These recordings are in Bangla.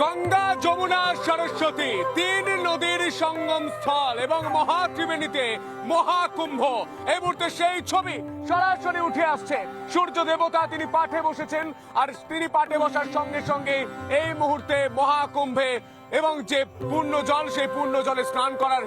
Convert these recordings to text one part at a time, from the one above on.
গঙ্গা, যমুনা, সরস্বতী তিন নদীর সঙ্গম স্থল এবং মহাত্রিবেণীতে মহাকুম্ভ। এই মুহূর্তে সেই ছবি সরাসরি উঠে আসছে। সূর্য দেবতা তিনি পাঠে বসেছেন, আর তিনি পাঠে বসার সঙ্গে সঙ্গে এই মুহূর্তে মহাকুম্ভে এবং যে পূর্ণ জল, সেই পূর্ণ জলে স্নান করার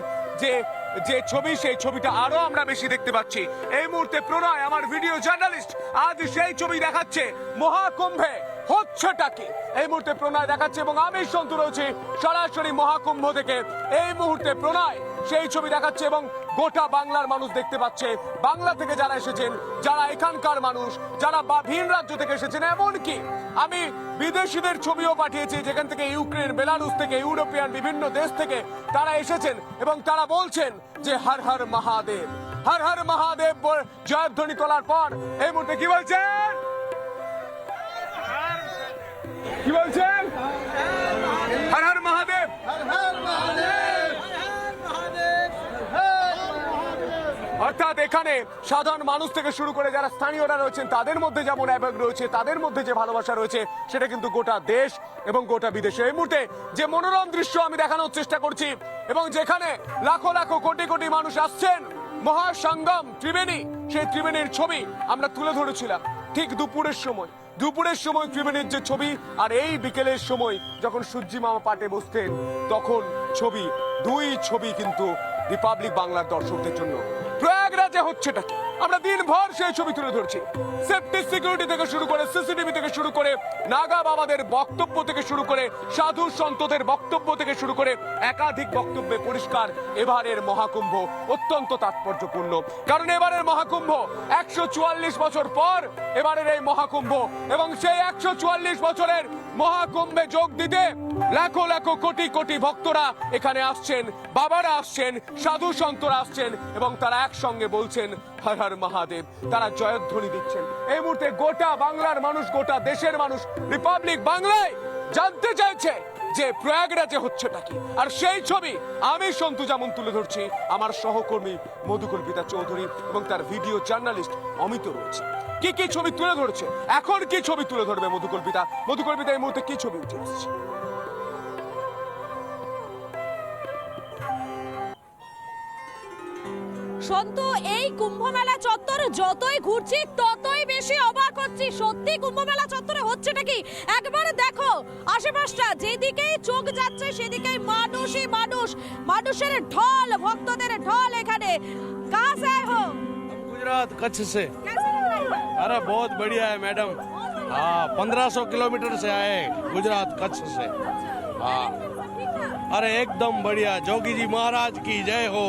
যে ছবি, সেই ছবিটা আরো আমরা বেশি দেখতে পাচ্ছি। এই মুহূর্তে প্রণয়, আমার ভিডিও জার্নালিস্ট, আজ সেই ছবি দেখাচ্ছে মহাকুম্ভে হচ্ছেটা কি। এই মুহূর্তে প্রণয় দেখাচ্ছে এবং আমি সন্তু রয়েছি সরাসরি মহাকুম্ভ থেকে। এই মুহূর্তে প্রণয় সেই ছবি দেখাচ্ছে এবং গোটা বাংলার মানুষ দেখতে পাচ্ছে। বাংলা থেকে যারা এসেছেন, যারা এখানকার মানুষ, যারা ভিন রাজ্য থেকে এসেছেন, এমনকি আমি বিদেশিদের ছবিও পাঠিয়েছি, যেখান থেকে ইউক্রেন, বেলারুস থেকে, ইউরোপিয়ান বিভিন্ন দেশ থেকে তারা এসেছেন এবং তারা বলছেন যে হর হর মহাদেব, হর হর মহাদেব জয়ধ্বনি তোলার পর এই মুহূর্তে কি বলছেন, কি বলছেন? হর হর মহাদেব, অর্থাৎ এখানে সাধারণ মানুষ থেকে শুরু করে যারা স্থানীয়রা রয়েছেন তাদের মধ্যে যেমন আবেগ রয়েছে, তাদের মধ্যে যে ভালোবাসা রয়েছে, সেটা কিন্তু গোটা দেশ এবং গোটা বিদেশে। এই মুহূর্তে যে মনোরম দৃশ্য আমি দেখানোর চেষ্টা করছি এবং যেখানে লাখো লাখো কোটি কোটি মানুষ আসছেন, মহাসঙ্গম ত্রিবেণী, সেই ত্রিবেণীর ছবি আমরা তুলে ধরেছিলাম ঠিক দুপুরের সময় ত্রিবেণীর যে ছবি, আর এই বিকেলের সময় যখন সূর্যি মামা পাটে বসতেন, তখন দুই ছবি কিন্তু রিপাবলিক বাংলার দর্শকদের জন্য। প্রয়াগরাজে হচ্ছেটা কি আমরা দিনভর সেই ছবি তুলে ধরছি। সেফটি সিকিউরিটি থেকে শুরু করে, সিসিটিভি থেকে শুরু করে, নাগা বাবাদের বক্তব্য থেকে শুরু করে, সাধু সন্তদের বক্তব্য থেকে শুরু করে একাধিক বক্তব্যে পরিষ্কার এবারের মহাকুম্ভ অত্যন্ত তাৎপর্যপূর্ণ। কারণ এবারের মহাকুম্ভ 144 বছর পর এবারের এই মহাকুম্ভ, এবং সেই 144 বছরের মহাকুম্ভে যোগ দিতে লাখো লাখো কোটি কোটি ভক্তরা এখানে আসছেন, বাবারা আসছেন, সাধু সন্তরা আসছেন এবং তারা একসঙ্গে বলছেন হর হর মহাদেব। তারা জয়ধ্বনি দিচ্ছেন। এই মুহূর্তে গোটা বাংলার মানুষ, গোটা দেশের মানুষ রিপাবলিক বাংলায় জানতে চাইছে যে প্রয়াগরাজে হচ্ছেটা কি। আর সেই ছবি আমি সন্তু যেমন তুলে ধরছি, আমার সহকর্মী মধুকল্পিতা চৌধুরী এবং তার ভিডিও জার্নালিস্ট অমিত রয়েছে। কি কি ছবি তুলে ধরেছে, এখন কি ছবি তুলে ধরবে মধুকল্পিতা এই মুহূর্তে কি ছবি উঠে এসেছে? সন্তু, এই কুম্ভ মেলা চত্বর যতই ঘুরছি ততই বেশি অবাক হচ্ছি। সত্যি কুম্ভ মেলা চত্বরে হচ্ছেটা কি একবারে দেখো, আশেপাশটা যেদিকেই চোখ যাচ্ছে সেদিকেই মানুষই মানুষ, মানুষের ঢল, ভক্তদের ঢল। এখানে कहाँ से आए हो? गुजरात कच्छ से। कैसे लग रहा है? अरे बहुत बढ़िया है मैडम। हाँ, 1500 किलोमीटर से आए गुजरात कच्छ से। हाँ, अरे एकदम बढ़िया। जोगी जी महाराज की जय हो।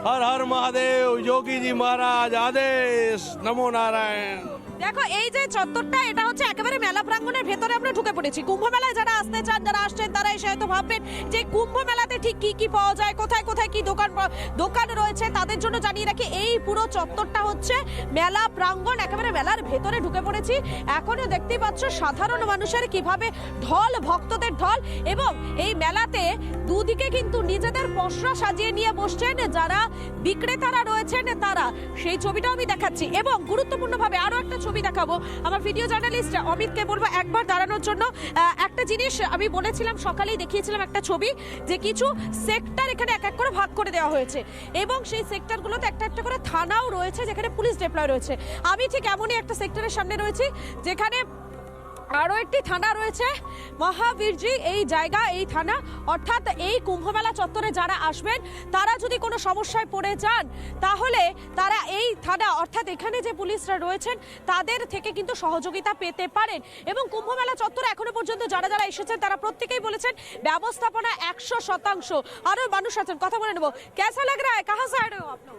हर हर महादेव, योगी जी महाराज आदेश, नमो नारायण। দেখো এই যে চত্বরটা, এটা হচ্ছে একেবারে মেলা প্রাঙ্গণের ভেতরে আমরা ঢুকে পড়েছি। কুম্ভ মেলায় যারা আসতে চান, যারা আসছেন, তারা এসে হয়তো ভাববেন যে কুম্ভ মেলাতে ঠিক কি কি পাওয়া যায়, কোথায় কোথায় কি দোকান রয়েছে। তাদের জন্য জানিয়ে রাখি, এই পুরো চত্বরটা হচ্ছে মেলা প্রাঙ্গণ, একেবারে মেলার ভেতরে ঢুকে পড়েছি। এখনো দেখতেই পাচ্ছ সাধারণ মানুষের কিভাবে ঢল, ভক্তদের ঢল। এবং এই মেলাতে দুদিকে কিন্তু নিজেদের পসরা সাজিয়ে নিয়ে বসছেন যারা বিক্রেতারা রয়েছেন, তারা। সেই ছবিটাও আমি দেখাচ্ছি এবং গুরুত্বপূর্ণভাবে আরো একটা ছবি দেখাবো। আমার ভিডিও জার্নালিস্ট অমিতকে বলবো একবার দাঁড়ানোর জন্য। একটা জিনিস আমি বলেছিলাম, সকালেই দেখিয়েছিলাম একটা ছবি, যে কিছু সেক্টর এখানে এক এক করে ভাগ করে দেওয়া হয়েছে এবং সেই সেক্টরগুলোতে একটা একটা করে থানাও রয়েছে, যেখানে পুলিশ ডিপ্লয় রয়েছে। আমি ঠিক এমনই একটা সেক্টরের সামনে রয়েছি, যেখানে আরো একটি থানা রয়েছে, মহাবীরজি এই জায়গা, এই থানা। অর্থাৎ এই কুম্ভমেলা চত্বরে যারা আসবেন, তারা যদি কোনো সমস্যায় পড়ে যান, তাহলে তারা এই থানা, অর্থাৎ এখানে যে পুলিশরা রয়েছেন, তাদের থেকে কিন্তু সহযোগিতা পেতে পারেন। এবং কুম্ভমেলা চত্বরে এখনো পর্যন্ত যারা যারা এসেছেন, তারা প্রত্যেকেই বলেছেন ব্যবস্থাপনা 100%। আরো মানুষ আছেন, কথা বলে নেবো। कैसा लग रहा है? कहाँ से आए हो आप लोग?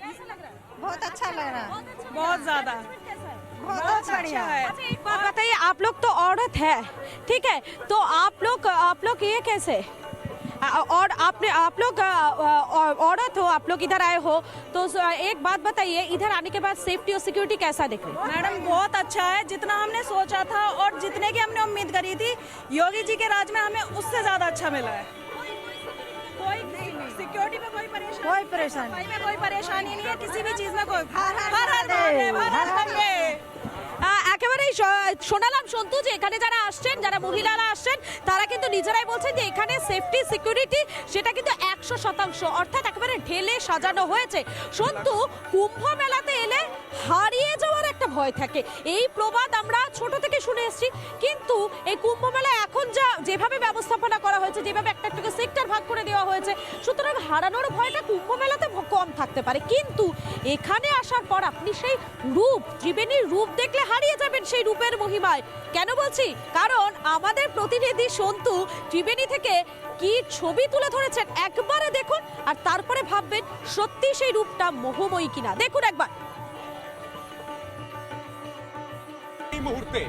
कैसा लग रहा है? बहुत अच्छा लग रहा है, बहुत ज्यादा, बहुत बढ़िया है। अच्छा एक बात बताइए, आप लोग तो औरत है, ठीक है, तो आप लोग ये कैसे, और आप लोग औरत हो, आप लोग इधर आए हो, तो एक बात बताइए, इधर आने के बाद सेफ्टी और सिक्योरिटी कैसा दिख रही है? मैडम बहुत अच्छा है, जितना हमने सोचा था और जितने की हमने उम्मीद करी थी, योगी जी के राज में हमें उससे ज्यादा अच्छा मिला है। कोई सिक्योरिटी में कोई परेशानी नहीं है, किसी भी चीज में कोई। একেবারেই শোনালাম সন্তু যে এখানে যারা আসছেন, যারা মহিলারা আসছেন, তারা কিন্তু নিজেরাই বলছেন যে এখানে সেফটি সিকিউরিটি সেটা কিন্তু 100%, অর্থাৎ একেবারে ঢেলে সাজানো হয়েছে। সন্তু, কুম্ভ মেলাতে এলে হারিয়ে যাওয়ার একটা ভয় থাকে, এই প্রবাদ আমরা ছোট থেকে শুনে এসেছি, কিন্তু এই কুম্ভ মেলায় এখন যেভাবে ব্যবস্থাপনা করা হয়েছে, যেভাবে একটা একটা সেক্টর ভাগ করে দেওয়া হয়েছে, সুতরাং হারানোর ভয়টা কুম্ভ মেলাতে কম থাকতে পারে। কিন্তু এখানে আসার পর আপনি সেই রূপ, ত্রিবেণীর রূপ দেখলে হারিয়ে যাবেন সেই রূপের মহিমায়। কেন বলছি? কারণ আমাদের প্রতিনিধি সন্তু ত্রিবেণী থেকে কি ছবি তুলে ধরেছেন একবারে দেখুন, আর তারপরে ভাববেন সত্যি সেই রূপটা মোহময়ী কিনা। দেখুন একবার। এই মুহূর্তে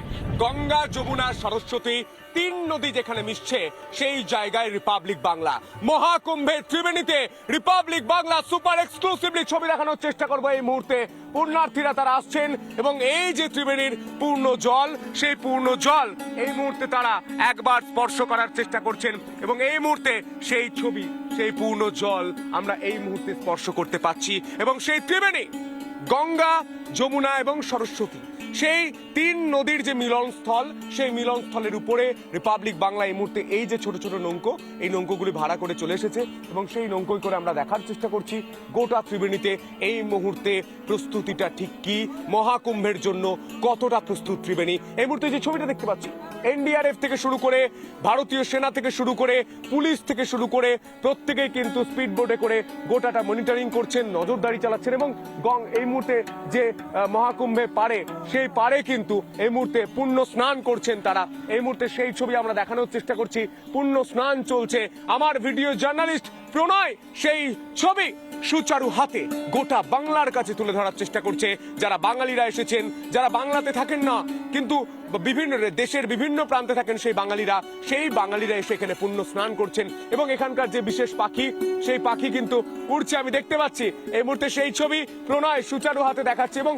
গঙ্গা, যমুনা, সরস্বতী, তিন নদী যেখানে মিশছে সেই জায়গায় রিপাবলিক বাংলা মহাকুম্ভের ত্রিবেণীতে রিপাবলিক বাংলা সুপার এক্সক্লুসিভলি ছবি দেখানোর চেষ্টা করবো। এই মুহূর্তে পুণ্যার্থীরা তারা আসছেন এবং এই যে ত্রিবেণীর পূর্ণ জল, সেই পূর্ণ জল এই মুহূর্তে তারা একবার স্পর্শ করার চেষ্টা করছেন এবং এই মুহূর্তে সেই ছবি, সেই পূর্ণ জল আমরা এই মুহূর্তে স্পর্শ করতে পাচ্ছি এবং সেই ত্রিবেণী, গঙ্গা, যমুনা এবং সরস্বতী, সেই তিন নদীর যে মিলনস্থল, সেই মিলনস্থলের উপরে রিপাবলিক বাংলা এই মুহূর্তে এই যে ছোট ছোট নৌকো, এই নৌকোগুলি ভাড়া করে চলে এসেছে এবং সেই নৌকোয় করে আমরা দেখার চেষ্টা করছি গোটা ত্রিবেণীতে এই মুহূর্তে প্রস্তুতিটা ঠিক কি, মহাকুম্ভের জন্য কতটা প্রস্তুত ত্রিবেণী। এই মুহূর্তে যে ছবিটা দেখতে পাচ্ছি, এনডিআরএফ থেকে শুরু করে, ভারতীয় সেনা থেকে শুরু করে, পুলিশ থেকে শুরু করে প্রত্যেকেই কিন্তু স্পিড বোটে করে গোটাটা মনিটরিং করছেন, নজরদারি চালাচ্ছেন এবং এই মুহূর্তে যে মহাকুম্ভে পারে, সেই পারে কিন্তু এই মুহূর্তে পুণ্য স্নান করছেন তারা। এই মুহূর্তে সেই ছবি আমরা দেখানোর চেষ্টা করছি, পুণ্য স্নান চলছে। আমার ভিডিও জার্নালিস্ট প্রণয় সেই ছবি সুচারু হাতে গোটা বাংলার কাছে তুলে ধরার চেষ্টা করছে। যারা বাঙালিরা এসেছেন, যারা বাংলাতে থাকেন না কিন্তু বিভিন্ন দেশের বিভিন্ন প্রান্তে থাকেন সেই বাঙালিরা এসে এখানে পুণ্য স্নান করছেন এবং এখানকার যে বিশেষ পাখি, সেই পাখি কিন্তু উড়ছে, আমি দেখতে পাচ্ছি। এই মুহূর্তে সেই ছবি প্রণয় সুচারু হাতে দেখাচ্ছে এবং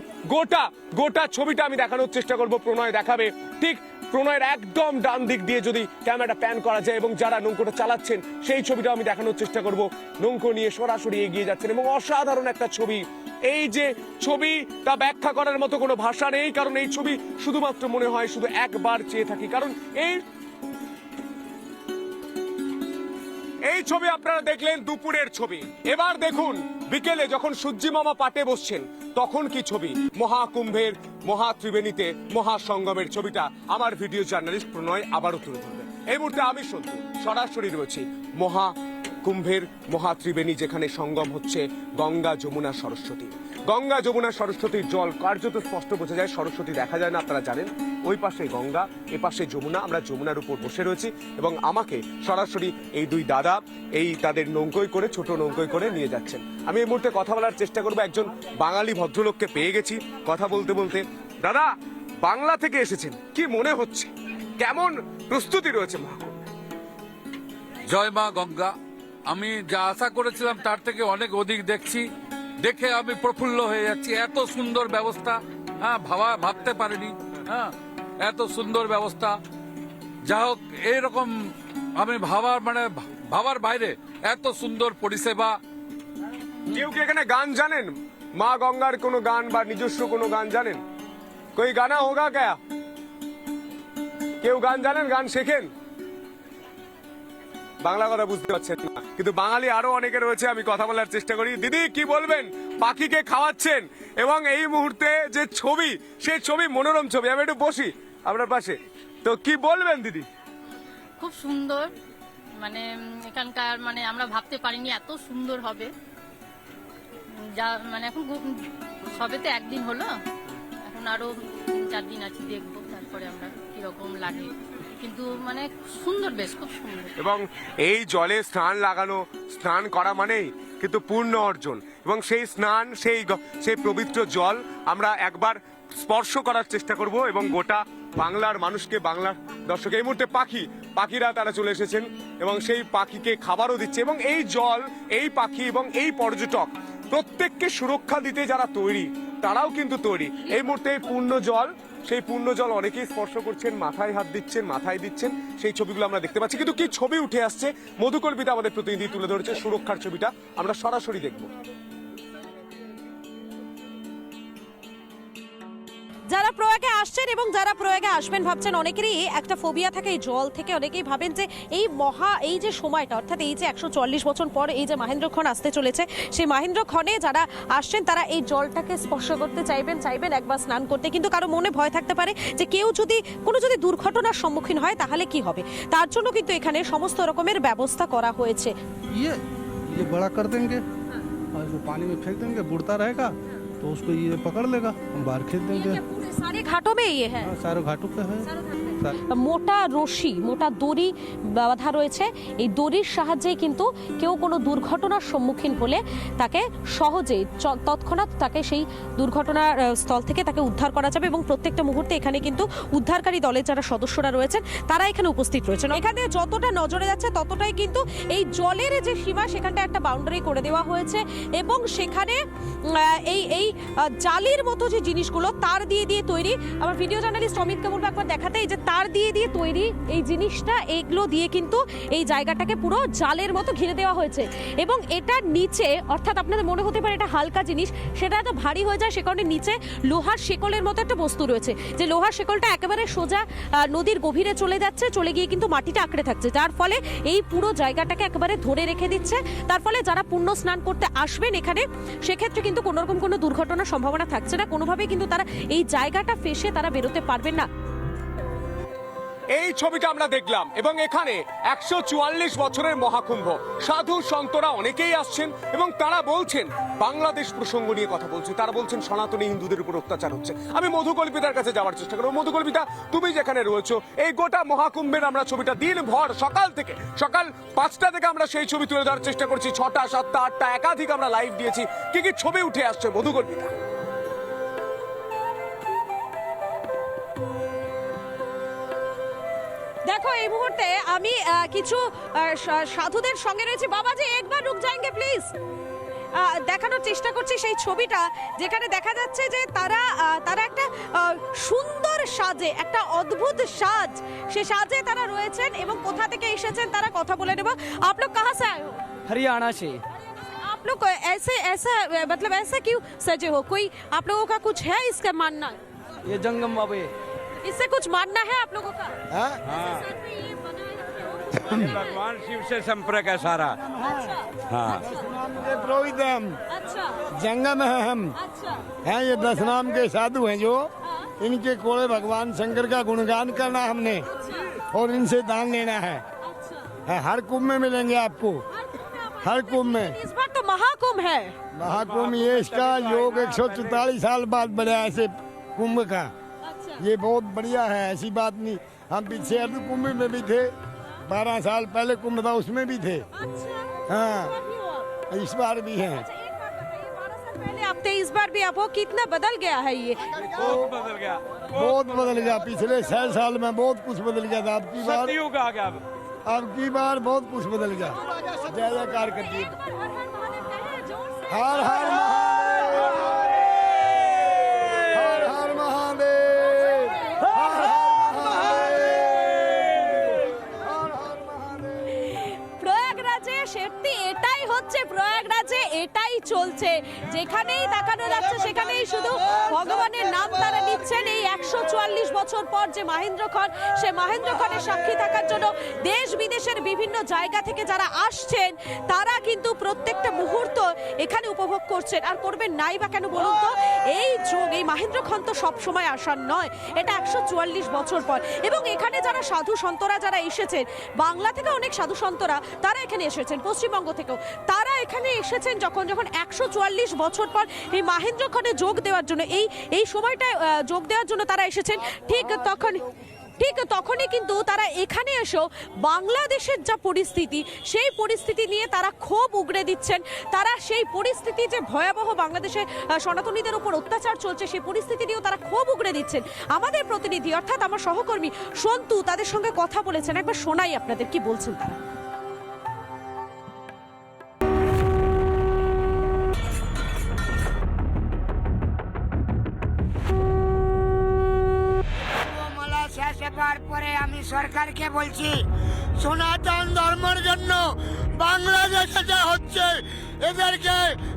গোটা ছবিটা আমি দেখানোর চেষ্টা করব, প্রণয় দেখাবে। ঠিক প্রণয়ের একদম ডান দিক দিয়ে যদি ক্যামেরাটা প্যান করা যায় এবং যারা নৌকোটা চালাচ্ছেন সেই ছবিটা আমি দেখানোর চেষ্টা করব। নৌকো নিয়ে সরাসরি এগিয়ে যাচ্ছেন এবং অসাধারণ একটা ছবি। এই যে ছবি, তা ব্যাখ্যা করার মতো কোনো ভাষা নেই, কারণ এই ছবি শুধুমাত্র মনে হয় শুধু একবার চেয়ে থাকি, কারণ এই ছবি আপনারা দেখলেন দুপুরের ছবি। এবার দেখুন বিকেলে যখন সূর্যি মামা পাটে বসছেন তখন কি ছবি, মহাকুম্ভের, মহাত্রিবেণীতে মহাসঙ্গমের ছবিটা আমার ভিডিও জার্নালিস্ট প্রণয় আবারও তুলে ধরবে। এই মুহূর্তে আমি সন্তু সরাসরি রয়েছি মহাকুম্ভের মহাত্রিবেণী, যেখানে সঙ্গম হচ্ছে গঙ্গা, যমুনা, সরস্বতী। গঙ্গা, যমুনা, সরস্বতীর জল কার্যত স্পষ্ট বোঝা যায়, সরস্বতী দেখা যায় না, আপনারা জানেন। ওই পাশে গঙ্গা, এ পাশে যমুনা, আমরা যমুনার উপর বসে রয়েছি এবং আমাকে সরাসরি এই দুই দাদা এই তাদের নৌকোয় করে, ছোট নৌকোয় করে নিয়ে যাচ্ছেন। আমি এই মুহূর্তে কথা বলার চেষ্টা করবো, একজন বাঙালি ভদ্রলোককে পেয়ে গেছি। কথা বলতে বলতে, দাদা বাংলা থেকে এসেছেন, কি মনে হচ্ছে, কেমন প্রস্তুতি রয়েছে মহাকুম্ভ? জয় মা গঙ্গা। আমি যা আশা করেছিলাম তার থেকে অনেক অধিক দেখছি, দেখে আমি প্রফুল্ল হয়ে যাচ্ছি। এত সুন্দর ব্যবস্থা, ভাবতে পারিনি, এত সুন্দর ব্যবস্থা। যা হোক, এইরকম আমি ভাবার বাইরে এত সুন্দর পরিষেবা। কেউ কি এখানে গান জানেন, মা গঙ্গার কোনো গান বা নিজস্ব কোনো গান জানেন? কই গানা হোগা ক্যা? কেউ গান জানেন, গান শেখেন? বাংলা কথা বুঝতে পারছেন না, কিন্তু বাঙালি আরো অনেকে রয়েছে, আমি কথা বলার চেষ্টা করি। দিদি কি বলবেন, পাখিকে খাওয়াচ্ছেন এবং এই মুহূর্তে যে ছবি, সেই ছবি মনোরম ছবি। আমি একটু বসি আপনার পাশে, তো কি বলবেন দিদি? খুব সুন্দর, মানে এখানকার আমরা ভাবতে পারিনি এত সুন্দর হবে। যা এখন সবে তো একদিন হলো, এখন আরো 3-4 দিন আছে, দেখবো তারপরে আমরা কিরকম লাগে। কিন্তু সুন্দর, বেশ খুব সুন্দর। এবং এই জলে স্নান করা মানেই কিন্তু পূর্ণ অর্জন এবং সেই স্নান, সেই পবিত্র জল আমরা একবার স্পর্শ করার চেষ্টা করব এবং গোটা বাংলার মানুষকে, বাংলার দর্শক, এই মুহূর্তে পাখিরা তারা চলে এসেছেন এবং সেই পাখিকে খাবারও দিচ্ছে এবং এই জল, এই পাখি এবং এই পর্যটক প্রত্যেককে সুরক্ষা দিতে যারা তৈরি, তারাও কিন্তু তৈরি। এই মুহূর্তে এই পূর্ণ জল, সেই পূর্ণ জল অনেকেই স্পর্শ করছেন, মাথায় হাত দিচ্ছেন, মাথায় দিচ্ছেন, সেই ছবিগুলো আমরা দেখতে পাচ্ছি। কিন্তু কি ছবি উঠে আসছে, মধুকল্পিতা আমাদের প্রতিনিধি তুলে ধরেছে সুরক্ষার ছবিটা, আমরা সরাসরি দেখব। যারা প্রয়াগে আসছেন এবং যারা প্রয়াগে আসবেন ভাবছেন, অনেকেরই একটা ফোবিয়া থাকে এই জল থেকে। অনেকেই ভাবেন যে এই যে সময়টা, অর্থাৎ এই যে 140 বছর পর এই যে মাহেন্দ্রক্ষণ আসতে চলেছে, সেই মাহেন্দ্রক্ষণে যারা আসছেন তারা এই জলটাকে স্পর্শ করতে চাইবেন একবার স্নান করতে, কিন্তু কারো মনে ভয় থাকতে পারে যে কেউ যদি দুর্ঘটনার সম্মুখীন হয় তাহলে কি হবে। তার জন্য কিন্তু এখানে সমস্ত রকমের ব্যবস্থা করা হয়েছে। ये बड़ा कर देंगे और इसको पानी में फेंक देंगे, बुड़ता रहेगा तो उसको ये पकड़ लेगा, हम बाहर खींच देंगे। सारे घाटों में ये है, हाँ, सारे घाटों पे है। মোটা রশি, মোটা দড়ি বাঁধা রয়েছে। এই দড়ির সাহায্যে কিন্তু কেউ কোনো দুর্ঘটনার সম্মুখীন হলে তাকে সহজেই তৎক্ষণাৎ তাকে সেই দুর্ঘটনার স্থল থেকে তাকে উদ্ধার করা যাবে, এবং প্রত্যেকটা মুহূর্তে এখানে কিন্তু উদ্ধারকারী দলের যারা সদস্যরা রয়েছেন তারা এখানে উপস্থিত রয়েছেন। এখানে যতটা নজরে যাচ্ছে ততটাই কিন্তু এই জলের যে সীমা সেখানটা একটা বাউন্ডারি করে দেওয়া হয়েছে, এবং সেখানে এই জালির মতো যে জিনিসগুলো তার দিয়ে তৈরি, আমার ভিডিও জার্নালিস্ট অমিতকে বলবো একবার দেখাতে, এই যে তার দিয়ে তৈরি এই জিনিসটা, এইগুলো দিয়ে কিন্তু এই জায়গাটাকে পুরো জালের মতো ঘিরে দেওয়া হয়েছে। এবং এটার নিচে, অর্থাৎ আপনাদের মনে হতে পারে এটা হালকা জিনিস, সেটা এত ভারী হয়ে যায় সে কারণে নিচে লোহার শেকলের মতো একটা বস্তু রয়েছে, যে লোহার শেকলটা একেবারে সোজা নদীর গভীরে চলে গিয়ে কিন্তু মাটিটা আঁকড়ে থাকছে, যার ফলে এই পুরো জায়গাটাকে একেবারে ধরে রেখে দিচ্ছে। তার ফলে যারা পুণ্য স্নান করতে আসবেন এখানে, সেক্ষেত্রে কিন্তু কোনো রকম কোনো দুর্ঘটনার সম্ভাবনা থাকছে না, কোনোভাবেই কিন্তু তারা এই জায়গাটা ফেঁসে তারা বেরোতে পারবেন না। এই ছবিটা আমরা দেখলাম, এবং এখানে 144 বছরের মহাকুম্ভ, সাধু সন্তরা অনেকেই আসছেন এবং তারা বলছেন বাংলাদেশ প্রসঙ্গ নিয়ে কথা বলছে, তারা বলছেন সনাতনী হিন্দুদের উপর অত্যাচার হচ্ছে। আমি মধুকল্পিতার কাছে যাওয়ার চেষ্টা করবো। মধুকল্পিতা, তুমি যেখানে রয়েছো, এই গোটা মহাকুম্ভের আমরা ছবিটা দিনভর সকাল 5টা থেকে আমরা সেই ছবি তুলে ধরার চেষ্টা করছি, 6টা 7টা 8টা একাধিক আমরা লাইভ দিয়েছি। কি ছবি উঠে আসছে মধুকল্পিতা? দেখো, এই মুহূর্তে আমি কিছু সাধুদের সঙ্গে রয়েছে। বাবাজি একবার রুক যাएंगे প্লিজ। দেখানোর চেষ্টা করছি সেই ছবিটা, যেখানে দেখা যাচ্ছে যে তারা একটা সুন্দর সাজে, একটা অদ্ভুত সাজ, সে সাজে তারা রয়েছেন এবং কোথা থেকে এসেছেন তারা কথা বলে নেব। आप लोग कहाँ से आए हो? हरियाणा से। आप लोग ऐसा मतलब ऐसा क्यों सजे हो? कोई आप लोगों का कुछ है इसका मानना? ये जंगम बाबे इससे कुछ मानना है आप लोगों का? भगवान शिव से संपर्क है सारा। हाँ, पुरोहित हैं हम, अच्छा जंगम है हम, अच्छा हैं ये 10 नाम के साधु हैं जो इनके कोड़े भगवान शंकर का गुणगान करना हमने और इनसे दान लेना है। हर कुंभ में मिलेंगे आपको, हर कुंभ में। इस बार तो महाकुंभ है। महाकुंभ ये इसका योग 144 साल बाद बढ़ा है ऐसे कुंभ का। ये बहुत बढ़िया है, ऐसी बात नहीं। हम पीछे अर्ध कुंभ में भी थे, 12 साल पहले कुंभ था उसमें भी थे। हाँ, इस बार भी हैं। पहले आप थे, इस बार भी आप हो। कितना बदल गया है ये? बहुत बदल गया। पिछले 6 साल में बहुत कुछ बदल गया था। अब की बार बहुत कुछ बदल गया। जय जयकार करती हर हर প্রয়াগরাজে সত্যি এটাই হচ্ছে, প্রয়াগরাজে এটাই চলছে। যেখানেই তাকানো যাচ্ছে সেখানেই শুধু ভগবানের নাম তারা নিচ্ছেন। এই 144 বছর পর যে মাহেন্দ্রক্ষণ, সে মাহেন্দ্রক্ষণের সাক্ষী থাকার জন্য দেশ বিদেশের বিভিন্ন জায়গা থেকে যারা আসছেন তারা কিন্তু প্রত্যেকটা মুহূর্ত এখানে উপভোগ করছেন। আর করবেন নাই বা কেন বলুন তো? এই মাহেন্দ্রক্ষণ তো সবসময় আসার নয়, এটা 144 বছর পর। এবং এখানে যারা সাধু সন্তরা যারা এসেছেন, বাংলা থেকে অনেক সাধু সন্তরা তারা এখানে এসেছেন, পশ্চিমবঙ্গ থেকেও তারা এখানে এসেছেন যখন 144 বছর পর এই মাহেন্দ্রক্ষণে যোগ দেওয়ার জন্য, এই সময়টায় যোগ দেওয়ার জন্য তারা এসেছেন। ঠিক তখনই কিন্তু তারা এখানে এসেও বাংলাদেশের যা পরিস্থিতি, সেই পরিস্থিতি নিয়ে তারা ক্ষোভ উগড়ে দিচ্ছেন। তারা সেই পরিস্থিতি, যে ভয়াবহ বাংলাদেশে সনাতনীদের উপর অত্যাচার চলছে, সেই পরিস্থিতি নিয়েও তারা ক্ষোভ উগড়ে দিচ্ছেন। আমাদের প্রতিনিধি অর্থাৎ আমার সহকর্মী সন্তু তাদের সঙ্গে কথা বলেছেন, একবার শোনাই আপনাদের কি বলছেন তারা। শেষ হবার পরে আমি সরকারকে বলছি, সনাতন ধর্মের জন্য বাংলাদেশে যা হচ্ছে এদেরকে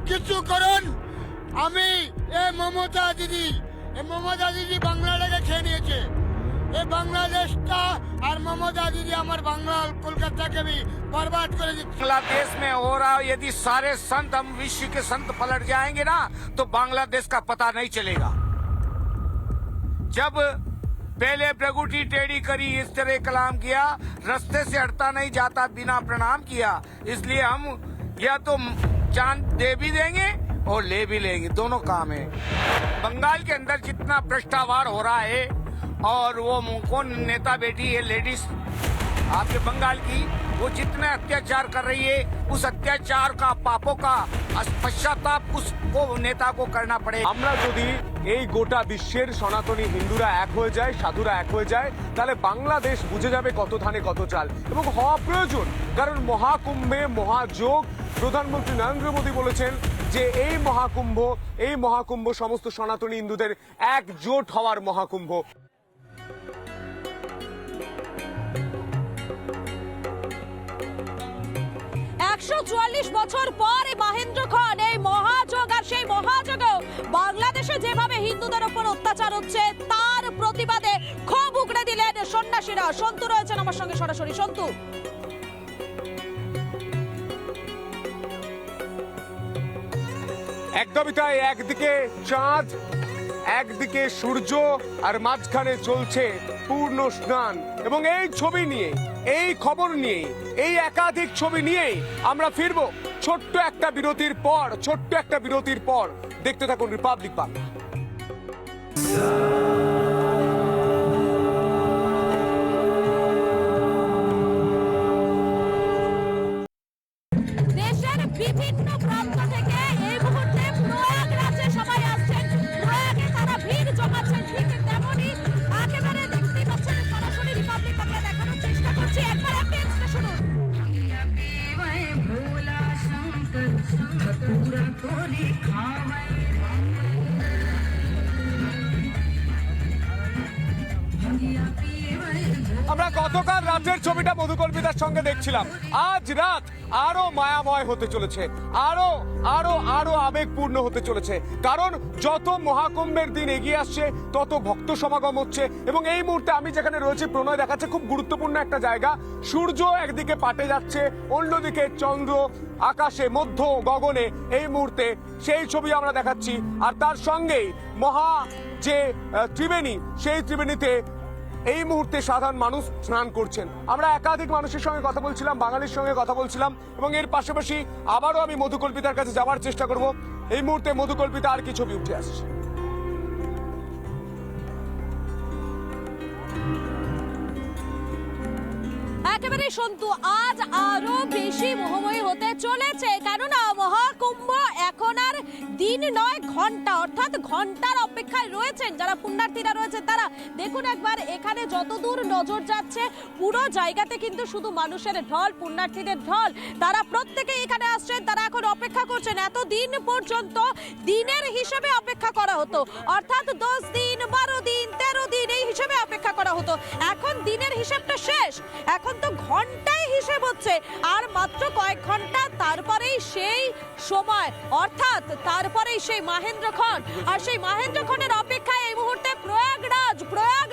কিছু করুন। আমি এ মমতা দিদি মমতা দিদি বাংলাটাকে খেয়ে নিয়েছে। এই বাংলাদেশটা আর মমতা দিদি আমার বাংলা কলকাতাকে भी बर्बाद कर दी। बांग्लादेश में हो रहा, यदि सारे संत हम विश्व के संत पलट जाएंगे ना तो बांग्लादेश का पता नहीं चलेगा। जब पहले प्रगुटी टेढ़ी करी, इस तरह कलाम किया, रास्ते से हटता नहीं जाता बिना प्रणाम किया। इसलिए हम या तो जान दे भी देंगे और ले भी लेंगे, दोनों काम है। बंगाल के अंदर जितना भ्रष्टाचार हो रहा है, और वो कौन नेता बेटी है लेडीज आपके बंगाल की, वो जितने अत्याचार कर रही है, उस अत्याचार का पापों का पश्चाताप उसको नेता को करना पड़ेगा। আমরা যদি এই গোটা বিশ্বের সনাতনী হিন্দুরা এক হয়ে যায়, সাধুরা এক হয়ে যায়, তাহলে বাংলাদেশ বুঝে যাবে কত ধানে কত চাল, এবং হওয়া প্রয়োজন। কারণ মহাকুম্ভে মহাযোগ, প্রধানমন্ত্রী নরেন্দ্র মোদী বলেছেন যে এই মহাকুম্ভ সমস্ত সনাতনী হিন্দুদের একজোট হওয়ার মহাকুম্ভ। 144 বছর পর এই মহেন্দ্র খন এই মহাযোগ, আর সেই মহাযোগেও বাংলাদেশে যেভাবে হিন্দুদের উপর অত্যাচার হচ্ছে তার প্রতিবাদে ক্ষোভ উগড়ে দিলেন সন্ন্যাসীরা। সন্তু রয়েছেন আমার সঙ্গে সরাসরি। সন্তু, একদমই তাই, একদিকে চাঁদ, একদিকে সূর্য, আর মাঝখানে চলছে পূর্ণ স্নান। এবং এই ছবি নিয়ে, এই খবর নিয়ে, এই একাধিক ছবি নিয়ে আমরা ফিরবো ছোট্ট একটা বিরতির পর। দেখতে থাকুন রিপাবলিক বাংলা। দেশের বিভিন্ন প্রান্ত থেকে এই মুহূর্তে প্রয়াগরাজে সবাই আসছেন, প্রয়াগে তারা ভিড় জমাচ্ছেন। ঠিক তেমনই একেবারে দেখতেই পাচ্ছেন, সরাসরি রিপাবলিক বাংলা দেখানোর চেষ্টা করছি। একবার অ্যাম্বিয়েন্সটা শুনুন। আমরা গতকাল রাতের ছবিটা মধুকল্পিতার সঙ্গে দেখছিলাম, আজ রাত আরো মায়াময় হতে চলেছে, আরো আরো আরো আবেগপূর্ণ হতে চলেছে। কারণ যত মহাকুম্ভের দিন এগিয়ে আসছে তত ভক্ত সমাগম হচ্ছে। এবং এই মুহূর্তে আমি যেখানে রয়েছি, প্রণয় দেখাচ্ছে খুব গুরুত্বপূর্ণ একটা জায়গা। সূর্য একদিকে পাটে যাচ্ছে, অন্যদিকে চন্দ্র আকাশে মধ্য গগনে এই মুহূর্তে, সেই ছবি আমরা দেখাচ্ছি। আর তার সঙ্গেই মহা যে ত্রিবেণী, সেই ত্রিবেণীতে এই মুহূর্তে সাধারণ মানুষ স্নান করছেন। আমরা একাধিক মানুষের সঙ্গে কথা বলছিলাম, বাঙালির সঙ্গে কথা বলছিলাম, এবং এর পাশাপাশি আবারও আমি মধুকল্পিতার কাছে যাওয়ার চেষ্টা করব। এই মুহূর্তে মধুকল্পিতা আর কি ছবি উঠে আসছে। একেবারে সন্তু, আজ আরো বেশি মোহময়ী হতে চলেছে, কেননা মহাকুম্ভ এখন আর দিন নয় ঘন্টা, অর্থাৎ ঘন্টার অপেক্ষায় রয়েছেন যারা পুণ্যার্থীরা রয়েছেন তারা। দেখুন একবার এখানে যতদূর নজর যাচ্ছে পুরো জায়গাতে কিন্তু শুধু মানুষের ঢল, পুণ্যার্থীদের ঢল। তারা প্রত্যেকে এখানে আসছেন, তারা এখন অপেক্ষা করছেন। এতদিন পর্যন্ত দিনের হিসেবে অপেক্ষা করা হতো, অর্থাৎ 10 দিন, 12 দিন, 13 দিন এই হিসেবে অপেক্ষা করা হতো। এখন দিনের হিসেবটা শেষ, এখন তো ঘন্টায় হিসেব হচ্ছে। আর মাত্র কয়েক ঘন্টা, তারপরেই সেই সময়, অর্থাৎ তারপরেই সেই মহেন্দ্র খন। আর সেই মহেন্দ্র খনের অপেক্ষায় এই মুহূর্তে প্রয়াগরাজ, প্রয়াগ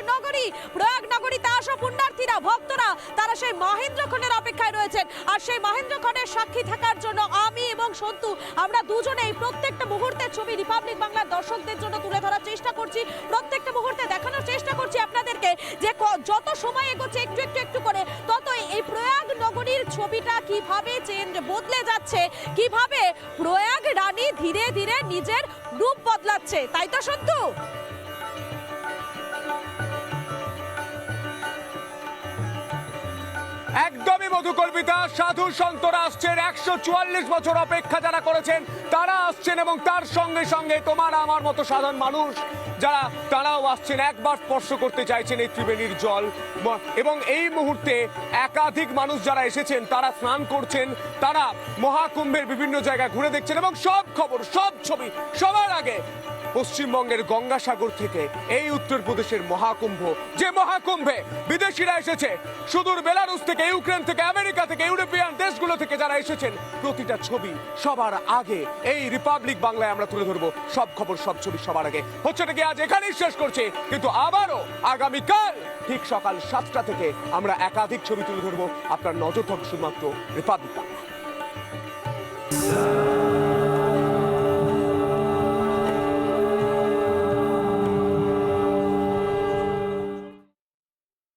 নগরীতে আসা পুণ্যার্থীরা, ভক্তরা, তারা সেই মহেন্দ্র খনের অপেক্ষায় রয়েছেন। আর সেই মহেন্দ্র খনের সাক্ষী থাকার জন্য আমি এবং সন্তু, আমরা দুজনেই প্রত্যেকটা মুহূর্তের ছবি রিপাবলিক বাংলার দর্শকদের জন্য তুলে ধরার চেষ্টা করছি। প্রত্যেকটা মুহূর্তে দেখানোর চেষ্টা করছি আপনাদেরকে যে যত সময় এগোচ্ছে একটু করে, ততই এই প্রয়াগ নগরীর ছবিটা কিভাবে বদলে যাচ্ছে, কিভাবে প্রয়াগ রানী ধীরে ধীরে নিজের রূপ বদলাচ্ছে। তাই তো সন্তু? একদমই মধুকল্পিতা, সাধু সন্তরা আসছেন, 144 বছর অপেক্ষা যারা করেছেন তারা আসছেন, এবং তার সঙ্গে সঙ্গে তোমার আমার মতো সাধারণ মানুষ যারা, তারাও আসছেন, একবার স্পর্শ করতে চাইছেন এই ত্রিবেণীর জল। এবং এই মুহূর্তে একাধিক মানুষ যারা এসেছেন তারা স্নান করছেন, তারা মহাকুম্ভের বিভিন্ন জায়গায় ঘুরে দেখছেন, এবং সব খবর, সব ছবি সবার আগে পশ্চিমবঙ্গের গঙ্গাসাগর থেকে এই উত্তরপ্রদেশের মহাকুম্ভ, যে মহাকুম্ভে বিদেশিরা এসেছে সুদূর বেলারুস থেকে, ইউক্রেন থেকে, আমেরিকা থেকে, ইউরোপিয়ান দেশগুলো থেকে যারা এসেছেন, প্রতিটা ছবি সবার আগে এই রিপাবলিক বাংলায় আমরা তুলে ধরবো। সব খবর, সব ছবি সবার আগে হচ্ছে নাকি আজ এখানেই শেষ করছে, কিন্তু আবারও আগামীকাল ঠিক সকাল 7টা থেকে আমরা একাধিক ছবি তুলে ধরবো। আপনার নজর থাকুক শুধুমাত্র রিপাবলিক বাংলা।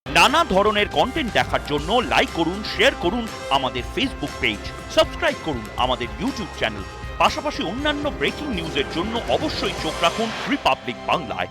নানা ধরনের কন্টেন্ট দেখার জন্য লাইক করুন, শেয়ার করুন আমাদের ফেসবুক পেজ, সাবস্ক্রাইব করুন আমাদের ইউটিউব চ্যানেল। পাশাপাশি অন্যান্য ব্রেকিং নিউজের জন্য অবশ্যই চোখ রাখুন রিপাবলিক বাংলায়।